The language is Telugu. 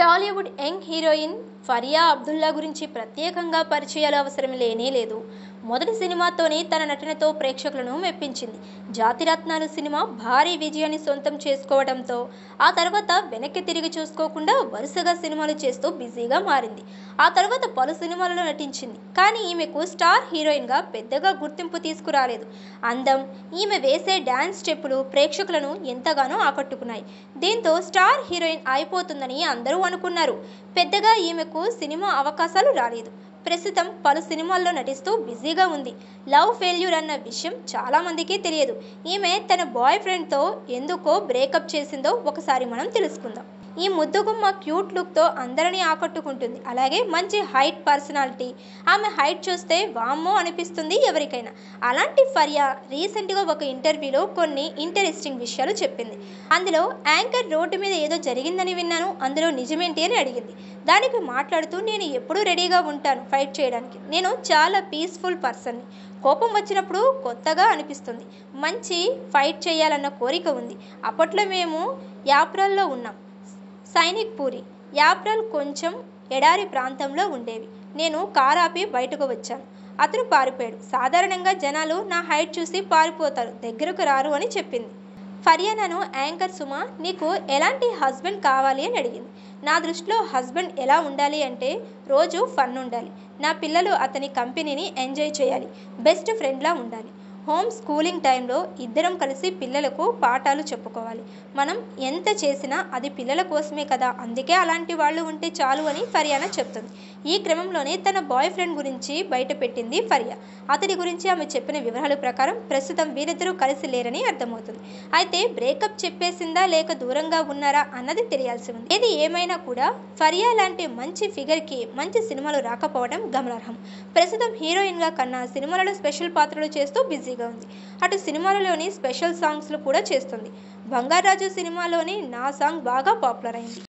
టాలీవుడ్ యంగ్ హీరోయిన్ ఫరియా అబ్దుల్లా గురించి ప్రత్యేకంగా పరిచయాల అవసరం లేనే లేదు. మొదటి సినిమాతోనే తన నటనతో ప్రేక్షకులను మెప్పించింది. జాతిరత్నాలు సినిమా భారీ విజయాన్ని సొంతం చేసుకోవడంతో ఆ తర్వాత వెనక్కి తిరిగి చూసుకోకుండా వరుసగా సినిమాలు చేస్తూ బిజీగా మారింది. ఆ తర్వాత పలు సినిమాలలో నటించింది. కానీ ఈమెకు స్టార్ హీరోయిన్గా పెద్దగా గుర్తింపు తీసుకురాలేదు. అందం, ఈమె వేసే డాన్స్ స్టెప్పులు ప్రేక్షకులను ఎంతగానో ఆకట్టుకున్నాయి. దీంతో స్టార్ హీరోయిన్ అయిపోతుందని అందరూ అనుకున్నారు. పెద్దగా ఈమెకు సినిమా అవకాశాలు రాలేదు. ప్రస్తుతం పలు సినిమాల్లో నటిస్తూ బిజీగా ఉంది. లవ్ ఫెయిల్యూర్ అన్న విషయం చాలా మందికి తెలియదు. ఈమె తన బాయ్ ఫ్రెండ్తో ఎందుకో బ్రేకప్ చేసిందో ఒకసారి మనం తెలుసుకుందాం. ఈ ముద్దుగుమ్మ క్యూట్ లుక్తో అందరినీ ఆకట్టుకుంటుంది. అలాగే మంచి హైట్ పర్సనాలిటీ. ఆమె హైట్ చూస్తే వామ్మో అనిపిస్తుంది ఎవరికైనా. అలాంటి ఫరియా రీసెంట్గా ఒక ఇంటర్వ్యూలో కొన్ని ఇంట్రెస్టింగ్ విషయాలు చెప్పింది. అందులో యాంకర్ రోడ్డు మీద ఏదో జరిగిందని విన్నాను, అందులో నిజమేంటి అని అడిగింది. దానికి మాట్లాడుతూ, నేను ఎప్పుడూ రెడీగా ఉంటాను ఫైట్ చేయడానికి. నేను చాలా పీస్ఫుల్ పర్సన్ని. కోపం వచ్చినప్పుడు కొత్తగా అనిపిస్తుంది. మంచి ఫైట్ చేయాలన్న కోరిక ఉంది. అప్పట్లో మేము యాప్రాల్లో ఉన్నాం. సైనిక్ పూరి యాప్రాల్ కొంచెం ఎడారి ప్రాంతంలో ఉండేవి. నేను కారు ఆపి బయటకు వచ్చాను. అతను పారిపోయాడు. సాధారణంగా జనాలు నా హైట్ చూసి పారిపోతారు, దగ్గరకు రారు అని చెప్పింది. ఫరియా నన్ను యాంకర్ సుమ, నీకు ఎలాంటి హస్బెండ్ కావాలి అని అడిగింది. నా దృష్టిలో హస్బెండ్ ఎలా ఉండాలి అంటే రోజు ఫన్ ఉండాలి. నా పిల్లలు అతని కంపెనీని ఎంజాయ్ చేయాలి. బెస్ట్ ఫ్రెండ్లా ఉండాలి. హోమ్ స్కూలింగ్ టైంలో ఇద్దరం కలిసి పిల్లలకు పాఠాలు చెప్పుకోవాలి. మనం ఎంత చేసినా అది పిల్లల కోసమే కదా, అందుకే అలాంటి వాళ్ళు ఉంటే చాలు అని ఫరియానా చెప్తుంది. ఈ క్రమంలోనే తన బాయ్ ఫ్రెండ్ గురించి బయటపెట్టింది ఫరియా. అతడి గురించి ఆమె చెప్పిన వివరాల ప్రకారం ప్రస్తుతం వీరిద్దరూ కలిసి లేరని అర్థమవుతుంది. అయితే బ్రేకప్ చెప్పేసిందా లేక దూరంగా ఉన్నారా అన్నది తెలియాల్సి ఉంది. ఏది ఏమైనా కూడా ఫరియా లాంటి మంచి ఫిగర్కి మంచి సినిమాలు రాకపోవడం గమనార్హం. ప్రస్తుతం హీరోయిన్గా కన్నా సినిమాలలో స్పెషల్ పాత్రలు చేస్తూ బిజీ ఉంది. అటు సినిమాలలోని స్పెషల్ సాంగ్స్లు కూడా చేస్తుంది. బంగారాజు సినిమాలోని నా సాంగ్ బాగా పాపులర్ అయింది.